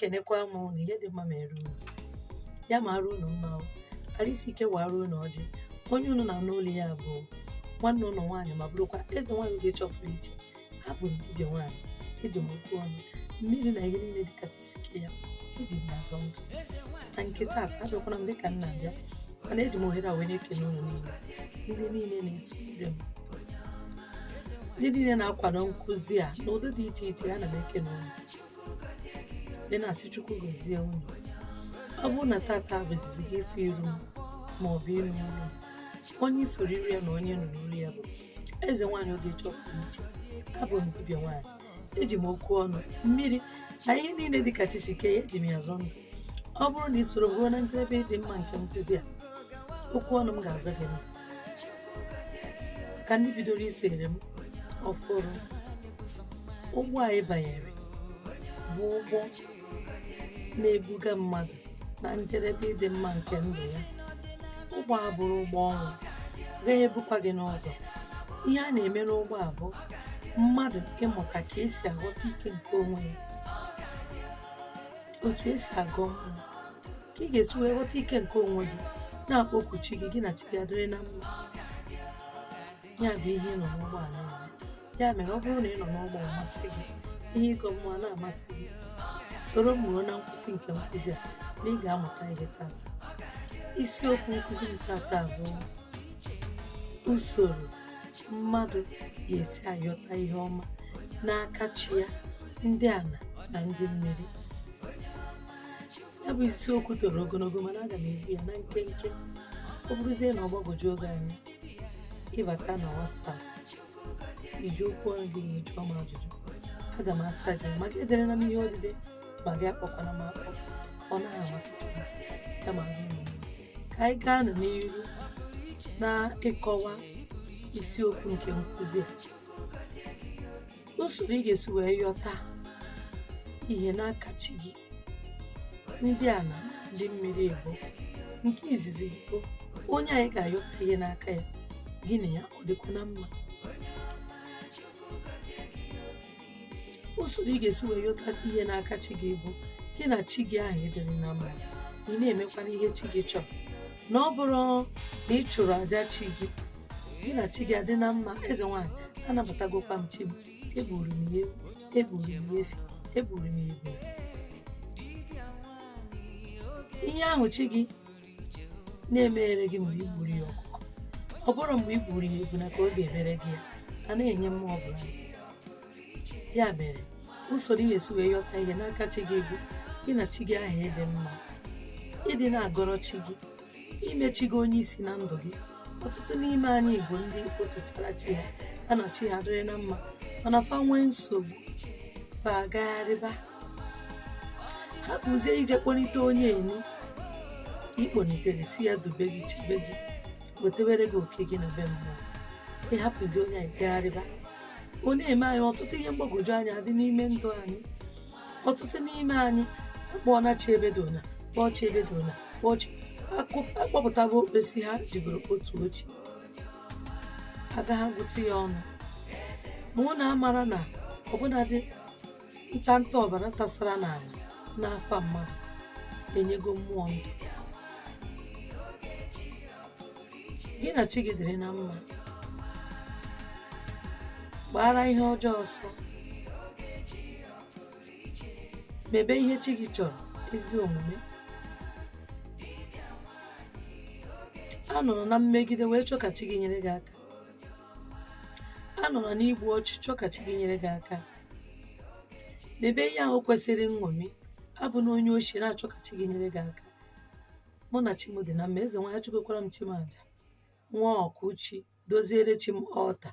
ekenekwa m unu ihe dị mma mere unu ya ma arụ unu mma arịsị ike wara unu ọjị onye unu na-anụ olu ya bụ nwanne ụlọ nwaanyị ma bụrụkwa Ezenwayi oge chọpụrụ iche hapụ dibịa nwaanyị eji m okwu ọnụ mmiri na ihe niile dịkachasị ike ya eji m azọ ndụ na nke taata abịakwana m dịka nna bịa mana eji m ohere a wee na-ekele unu niile ndị niile na-esonyere m ndị niile na-akwado nkụzi a n'ụdị dị iche iche ana m ekele unu ị na-asị Chukwu gọzie unu ọ bụrụ na tata bụzizi gị ife iru m ma ọ bụ ịnụ olu onye ifuru iru ya na onye nụrụ olu ya bụ Ezenwayi oge chọpụrụ iche abụ m dibịa nwaanyị eji m okwu ọnụ mmiri na ihe niile dịkachasị ike ya eji m ya zọ ndụ ọ bụrụ na ị soro ruo na njedebe dị mma nke nkụzi a okwu ọnụ m ga-azọ gị mma ka ndị bidoro isonyere m ọfụrụ ụgbọ anyị banyere bụ ụgbọ na-ebuga mmadụ na njedebe ịdị mma nke ndụ ya ụgbọ a bụrụ ụgbọ ọnwụ gaghị ebukwa gị n'ụzọ ihe a na-eme n'ụgbọ a bụ mmadụ ịmụta ka esi aghọta ike nke onwe ya otu esi agọ mmụọ ka ị ga-esi wee ghọta ike nke onwe gị na-akpọku chi gị na chi gị adịrị na mma ya bụ ihe ị nọ n'ụgbọ ala ya mere ọ bụrụ na ị nọ n'ụgbọ amasị gị ihe ịgọ mmụọ na-amasị gị soro m ruo na nkwụsị nke nkụzi a na ị ga-amụta ihe tata isiokwu nkụzi m tata bụ usoro mmadụ ga-esi ayọta ihe ọma n'aka chi ya ndị ana na ndị mmiri ya bụ isiokwu toro ogologo mana aga m ebu ya na nkenke ọ bụrụzie na ọ gbagwoju oge anyị ịbata na WhatsApp iji okwu ọnụ gị ga-eju ọma ajụjụ aga m asa gị maka edere na m ihe odide ma gị akpọkwana m akpọ ọ naghị amasị ya ma gị ụmụ ka anyị gaa n'iru na ịkọwa isiokwu nke nkụzi a usoro ị ga-esi wee yọta ihe n'aka chi gị ndị ana ndị mmiri ebo nke izizi bụ onye anyị ga-ayọta ihe n'aka ya gị na ya ọ dịkwa na mma usoro ị ga-esi wee yọta ihe n'aka chi gị bụ gị na chi gị ahụ ịdịrị na mma ị na-emekwana ihe chi gị chọrọ na ọ bụrụ na ị chụrụ aja chi gị gị na chi gị adị na mma Ezenwayi anabatagokwa m chi m egburu m ya ewu egburu m ya efi egburu m ya ebu ihe ahụ chi gị na-emere gị mgbe i gburu ya ọkụkọ ọ bụrụ mgbe i gburu ya ebu na ka ọ ga-emere gị ya a na-enye mmụọ ọbụla ya mere usoro ị ga-esi wee yọta ihe n'aka chi gị bụ gị na chi gị ahụ ịdị mma ịdị na-agọrọ chi gị imechi gị onye isi na ndụ gị ọtụtụ n'ime anyị bụ ndị otuchara chi ha ha na chi ha dịrị na mma mana fa nwee nsogbu fa agagharịba ha bụzie ije kpọlite onye enu ikponitere si ya dube gị chebe gị wetebere gị oke gị na be mmụọ ịhapụzi onye anyị gagharịba ọ na-eme anyị ọtụtụ ihe mgbagwoju anya dị n'ime ndụ anyị ọtụtụ n'ime anyị akpọọna chi ebedona kpọọ chi ebedona kpọọ chi akpọpụtaba okpesi ha jigoro otu ochi agaghị agụtụ ya ọnụ ma ọ na-amara na ọbụnadị ntanta ọbara tasara n'ala n'afọ mmadụ enyego mmụọ ndụ gị na chi gị dịrị na mma gbara ihe ọjọọ ọsọ mebe ihe chi gị chọrọ ezi omume anọrọ na mmegide wee chọọ ka chi gị nyere gị aka anọrọ n'igbu ọchụ chọọ ka chi gị nyere gị aka mebe ihe ahụ kwesịrị nṅomi abụ na onye ochie na-achọ ka chi gị nyere gị aka mụ na chi m dị na mma Ezenwayi achụgokwara m chi m aja nwa ọkụchi doziere chi m ọta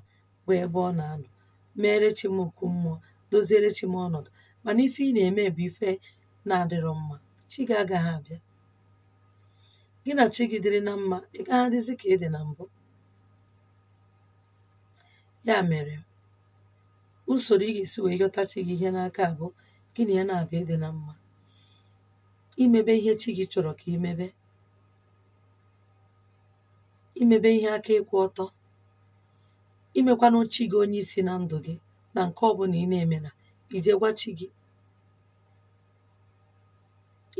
bụ ebe ọ na-anọ mere chi m okwu mmụọ doziere chi m ọnọdụ mana ife ị na-eme bụ ife na-adịrọ mma chi gị agaghị abịa gị na chi gị dịrị na mma ị gaghị adịzi ka ị dị na mbụ ya mere usoro ị ga-esi wee yọta chi gị ihe n'aka abụ gị na ya na-abịa ịdị na mma imebe ihe chi gị chọrọ ka imebe ihe aka ịkwụ ọtọ imekwana chi gị onye isi na ndụ gị na nke ọbụla ị na-eme na ije gwa chi gị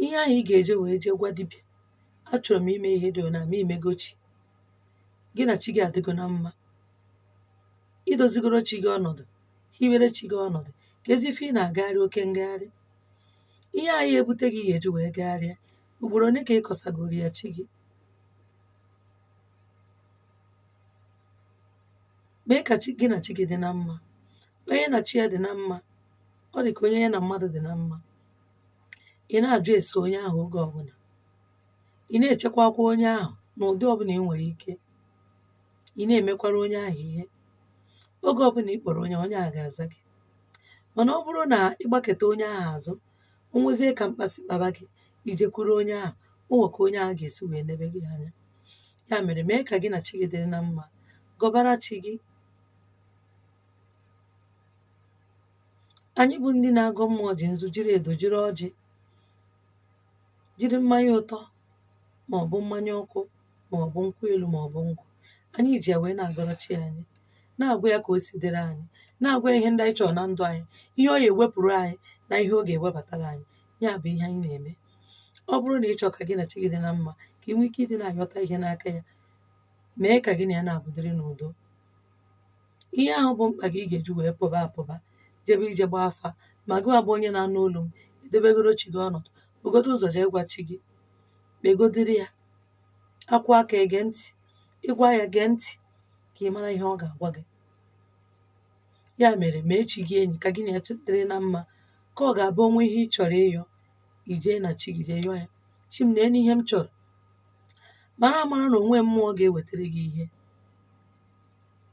ihe ahụ ị ga-eje wee jee gwa dibịa, achọrọ m ime ihe dị na ma imego chi gị na chi gị adịgo na mma, idozigoro chi gị ọnọdụ, hiwere chi gị ọnọdụ, ka ezi ife ị na-agagharị oke ngagharị. Ihe anyị ebute gị ga-eji wee gagharịa, ugboro ole ka ị kọsagoro ya chi gị? mee ka gị na chi gị dị na mma. Onye na chi ya dị na mma, ọ dị ka onye ya na mmadụ dị na mma. Ị na-ajụ ese onye ahụ oge ọbụla, ị na-echekwakwa onye ahụ n'ụdị ọbụla ị nwere ike, ị na-emekwara onye ahụ ihe. Oge ọbụla ị kpọrọ onye ahụ ga-aza gị. Mana ọ bụrụ na ịgbaketa onye ahụ azụ, onwezie ka mkpasị kpaba gị, ijekwuru onye ahụ, onwe ka onye ahụ ga-esi wee nebe gị anya. Ya mere, mee ka gị na chi gị dịrị na mma, gọbara chi gị. Anyị bụ ndị na-agọ mmụọ ji nzu, jiri edo, jiri ọjị, jiri mmanya ụtọ maọbụ mmanya ọkụ maọbụ nkwụ elu maọbụ ngwụ. Anyị ji ya wee na-agọrọ chi anyị, na-agwa ya ka o si dịrị anyị, na-agwa ihe ndị anyị chọrọ na ndụ anyị, ihe ọ ga-ewepụrụ anyị na ihe ọ ga-ewebatara anyị. Ya bụ ihe anyị na-eme. Ọ bụrụ na ị chọọ ka gị na chi gị dị na mma, ka ị nwee ike ịdị na-ayọta ihe n'aka ya, mee ka gị na ya na-abụdịrị n'udo. Ihe ahụ bụ mkpa gị ga-eji wee pụba apụba, jebe ije gbaa afa. Ma gị bụ onye na-anụ olu m, edebegoro chi gị ọnọdụ, bugodo ụzọ jee gwa chi gị, kpegodiri ya, akwụ aka ege ntị, ịgwa ya gee ntị, ka ị mara ihe ọ ga-agwa gị. Ya mere, mee chi gị enyi, ka gị na ya dịrị na mma. Ka ọ ga-abụ onwe ihe ị chọrọ ịyọ, ijee na chi gị jee yọọ ya. Chi m, lee n'ihe m chọrọ. Mara amara na onwe mmụọ ga-ewetara gị ihe,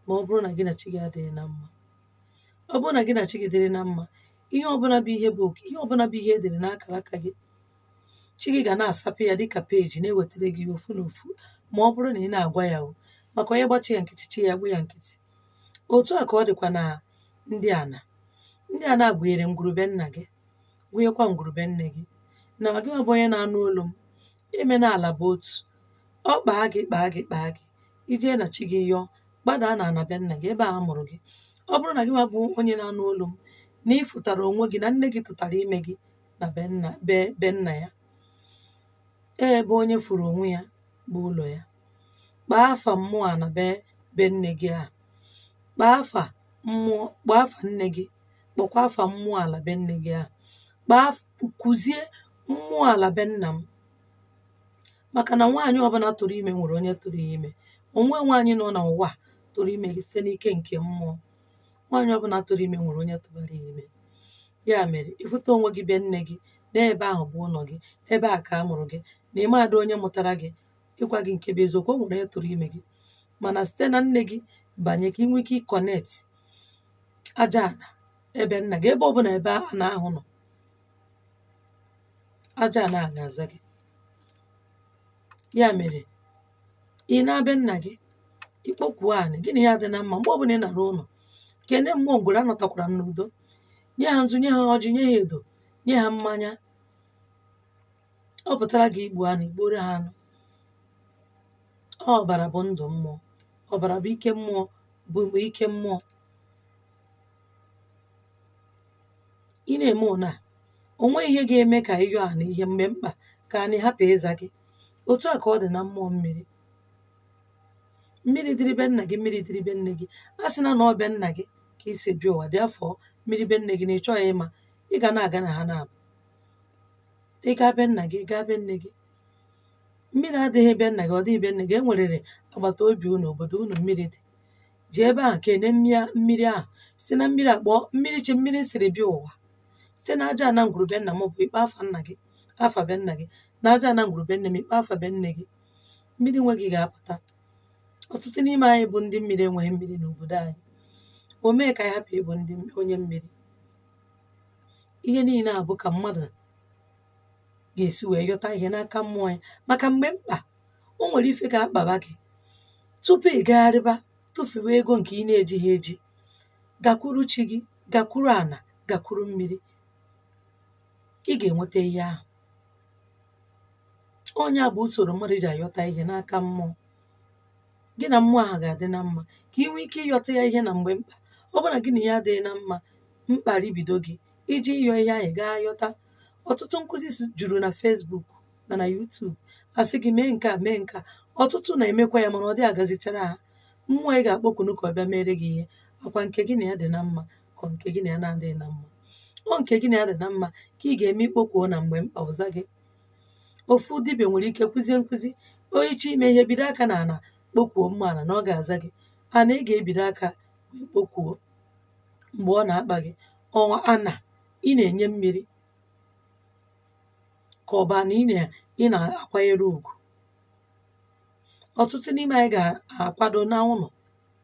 ma ọ bụrụ na gị na chi gị adịghị na mma. Ọ bụrụ na gị na chi gị dịrị na mma, ihe ọbụla bụ ihe bụ oke, ihe ọbụla bụ ihe edere n'akara aka gị, chi gị ga na-asapụ ya dịka peji, na-ewetara gị ofu na ofu, ma ọ bụrụ na ị na-agwa ya o. Maka onye gbachi ya nkịtị, chi ya gbu ya nkịtị. Otu a ka ọ dịkwa na ndị ana gụnyere ngwurube nna gị, gụnyekwa ngwurube nne gị. Na gị bụ onye na-anụ olu m, ime na ala bụ otu. Ọ kpaa gị kpaa gị kpaa gị, ijee na chi gị yọọ, gbadaa na ana be nna gị, ebe a mụrụ gị. Ọ bụrụ na gị bụ onye na-anụ olu m, na ị fụtara onwe gị na nne gị tụtara ime gị na be nna ya, ebe onye furu onwe ya bụ ụlọ ya, kpaa afa mmụọ a na be nne gị a, kpaa afa nne gị, kpọkwa afa mmụọ ala be nne gị a, kụzie mmụọ ala be nna m. Maka na nwaanyị ọbụla tụrụ ime nwere onye tụrụ ya ime. Onwe nwaanyị nọ n'ụwa tụrụ ime gị site n'ike nke mmụọ. Nwaanyị ọbụla tụrụ ime nwere onye tụbara ya ime. Ya mere, ịfụta onwe gị be nne gị, n'ebe ahụ bụ ụlọ gị, ebe a ka a mụrụ gị, na ịmadụ onye mụtara gị, ịgwa gị nke bụ eziokwu, o nwere onye tụrụ ime gị. Mana site na nne gị banye, ka ị nwee ike ịkọnet aja ana ebe nna gị, ebe ọbụla ebe ana ahụ nọ, aja ana a ga-aza gị. Ya mere, ị na-abịa nna gị, ikpokwuo anị, gị na ya dị na mma. Mgbe ọbụla ị nara ụlọ, kene mmụọ ngwere anọtakwara m n'udo, nye ha nzu, nye ha ọjị, nye ha edo, nye ha mmanya. Ọ pụtara gị igbu anụ, igboro ha anụ. Ọbara bụ ndụ mmụọ, ọbara bụ ike mmụọ, bụ ike mmụọ. Ị na-eme ụna, onwe ihe ga-eme ka ịyọ ana ihe mgbe mkpa ka anị hapụ ịza gị. Otu a ka ọ dị na mmụọ mmiri. Mmiri dịrị be nna gị, mmiri dịrị be nne gị. A sị na ọ be nna gị ka ị si bịa ụwa, dị afọ mmiri be nne gị na ị chọghị ịma, ị ga na-aga na ha na-abụ. Ị gaa be nna gị, gaa be nne gị. Mmiri adịghị be nna gị, ọ dịghị be nne gị, enwerere agbata obi unu, obodo unu mmiri dị. Ji ebe ahụ kene mmiri ahụ, si na mmiri akpọ mmiri chi mmiri siri bịa ụwa, si na aja ana ngwurube nna m bụ ikpe afa nna gị, afa be nna gị, na aja ana ngwurube nne m ikpe afa be nne gị. Mmiri nwe gị ga-apụta. Ọtụtụ n'ime anyị bụ ndị mmiri enweghị mmiri n'obodo anyị. O mee ka anyị hapụ ịbụ ndị onye mmiri. Ihe niile a bụ ka mmadụ ga-esi wee yọta ihe n'aka mmụọ ya. Maka mgbe mkpa, o nwere ife ga-akpaba gị, tupu ị gagharịba tụfuwe ego nke ị na-ejighị eji, gakwuru chi gị, gakwuru ana, gakwuru mmiri, ị ga-enweta ihe ahụ. Onye a bụ usoro mmadụ ji ayọta ihe n'aka mmụọ. Gị na mmụọ ahụ ga-adị na mma, ka ị nwee ike ịyọta ya ihe na mgbe mkpa. Ọ bụrụ na gị na ya adịghị na mma, mkpa ribido gị iji ịyọ ihe ahụ gaa yọta, ọtụtụ nkụzi juru na Facebook na YouTube asị gị mee nke a mee nke a. Ọtụtụ na-emekwa ya mana ọ dị agazichara ha. Mmụọ ị ga-akpọkunu ka ọ bịa mere gị ihe akwa nke gị na ya dị na mma ka nke gị na ya na-adịghị na mma. Ọ nke gị na ya dị na mma ka ị ga-eme ikpokwuo na mgbe mkpa ọza gị. Ofu dibịa nwere ike kụzie nkụzi oyiche ime ihe bido aka na ana kpokwuo mma ana na ọ ga-aza gị. Ana ị ga-ebido aka wee kpokwuo mgbe ọ na-akpa gị. Ọnwa ana ị na-enye mmiri ka ọ bụ ana ị na-akwanyere ugwu. Ọtụtụ n'ime anyị ga-akwado n'ụlọ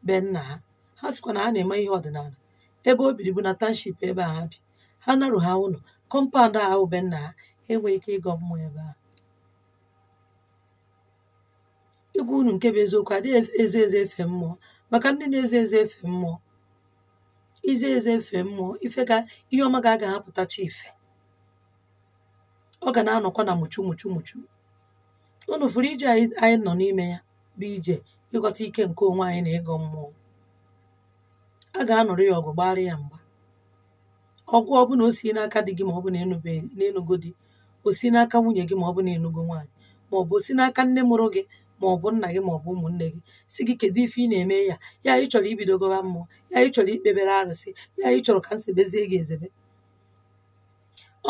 be nna ha. Ha sịkwa na ha na-eme ihe ọdịnala. Ebe o biri bụ na township ebe a ha bi. Ha narụ ha ụlọ kọmpaụnd ahụ be nna ha enweghị ike ịgọ mmụọ ebe ahụ. Ịgwa unu nke bụ eziokwu, adịghị ezo efe mmụọ. Maka ndị na-ezo efe mmụọ, izo efe mmụọ ihe ọma ga-aga apụtacha ife. Ọ ga na-anọkwa na muchu muchu muchu. Unu fụrụ ije anyị nọ n'ime ya bụ ije ịghọta ike nke onwe anyị na ịgọ mmụọ. A ga-anụrụ ya ọgụ gbara ya mgba. Ọgụ ọbụla o si n'aka di gị ma ọ bụ na ịnụgo di, o si n'aka nwunye gị ma ọ bụ na ịnụgo nwaanyị, ma ọ bụ o si n'aka nne mụrụ gị ma ọ bụ nna gị ma ọ bụ ụmụnne gị si gị kedu ife ị na-eme ya ị chọrọ ibido gọba mmụọ, ya ị chọrọ ikpebere arụsị, ya ị chọrọ ka nsebezie gị ezebe.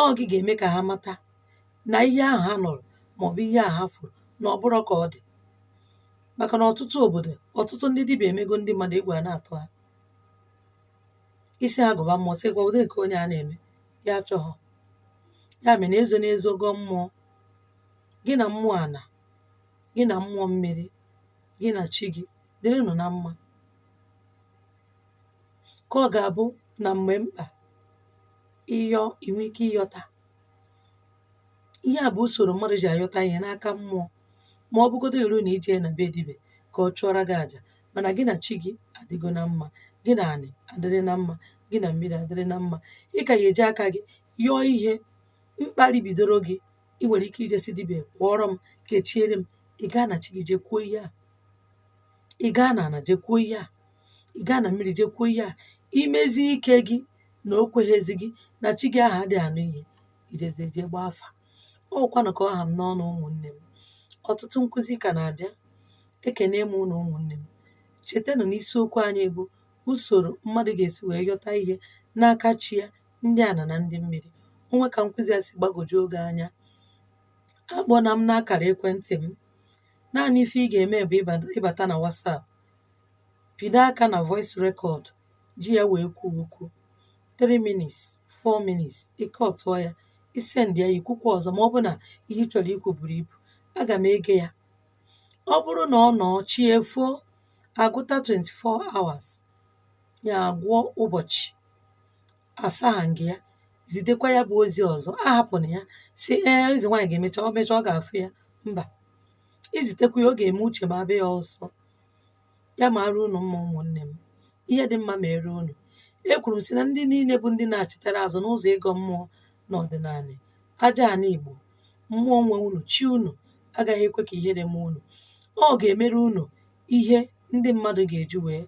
Ọ gị ga-eme ka ha mata na ihe ahụ ha nụrụ ma ọ bụ ihe ahụ ha fụrụ na ọ bụrụ ka ọ dị. Maka na ọtụtụ obodo, ọtụtụ ndị dibịa emego ndị mmadụ egwu a na-atụ ha. Isi ha gọba mmụọ sị gwa ụdị nke onye a na-eme ya achọghọ. Ya mere na-ezo gọọ mmụọ. Gị na mmụọ ana, gị na mmụọ mmiri, gị na chi gị dịrịnụ na mma. Ka ọ ga-abụ na mgbe mkpa inwe ike ịyọta. Ihe a bụ usoro mmadụ ji ayọta ihe n'aka mmụọ. Ma ọ bụgodo iru na ije na be dibịa ka ọ chụọra gị aja mana gị na chi gị adịgo na mma, gị na anị adịrị na mma, gị na mmiri adịrị na mma. Ị ka ga-eji aka gị yọọ ihe mkparị bidoro gị. Ị nwere ike ijesi dibịa kwụọrọ m kechiere m. Ị gaa na chi gị jekwuo ihe a. Ị gaa na ana jekwuo ihe a. Ị gaa na mmiri jekwuo ihe a. Imezi ike gị na o kweghezi gị na chi gị ahụ adịghị anụ ihe, ijeze je gbaa afa. Ọkwanụ ka ọ ha m n'ọnụ ụmụnne m. Ọtụtụ nkụzi ka na-abịa. Ekene m unu ụmụnne m. Chetanụ na isiokwu anyị bụ usoro mmadụ ga-esi wee yọta ihe n'aka chi ya, ndị ana na ndị mmiri. Onwe ka nkụzi a si gbagwoju oge anya, akpọna m n'akara ekwentị m. Naanị ife ị ga-eme bụ ịbata na WhatsApp, pido aka na voice record ji ya wee kwuo okwu 3 minutes 4 minutes ike ọtụọ ya, isend ya ikwukwa ọzọ. Ma ọ bụ na ihe ị chọrọ ikwu buru ibu, aga m ege ya. Ọ bụrụ na ọ nọ chi efuo agụta 24 hours ya agwụọ ụbọchị asaghị ya, zitekwa ya bụ ozi ọzọ. Ahapụna ya si Ezenwayi ga-emecha ọ mecha ọ ga-afụ ya. Mba, izitekwa ya ọ ga-eme uche ma abịa ya ọsọ. Ya mara unu mma ụmụnne m. Ihe dị mma mere unu. Ekwuru m si na ndị niile bụ ndị na-achịtara azụ n'ụzọ ịgọ mmụọ n'ọdịnala aja ana Igbo, mmụọ nwe unu, chi unu agaghị ekwe ka ihere mee unu. Ọ ga-emere unu ihe ndị mmadụ ga-eji wee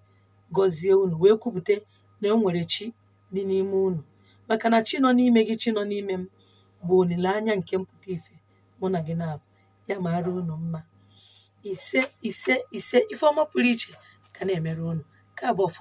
gọzie unu, wee kwupụta na o nwere chi dị n'ime unu. Maka na chi nọ n'ime gị, chi nọ n'ime m bụ olileanya nke mpụta ife mụ na gị na-abụ. Ya mara unu mma. Ise ise ise. Ife ọma pụrụ iche ka na-emere unu. Nke a bụ ọfọ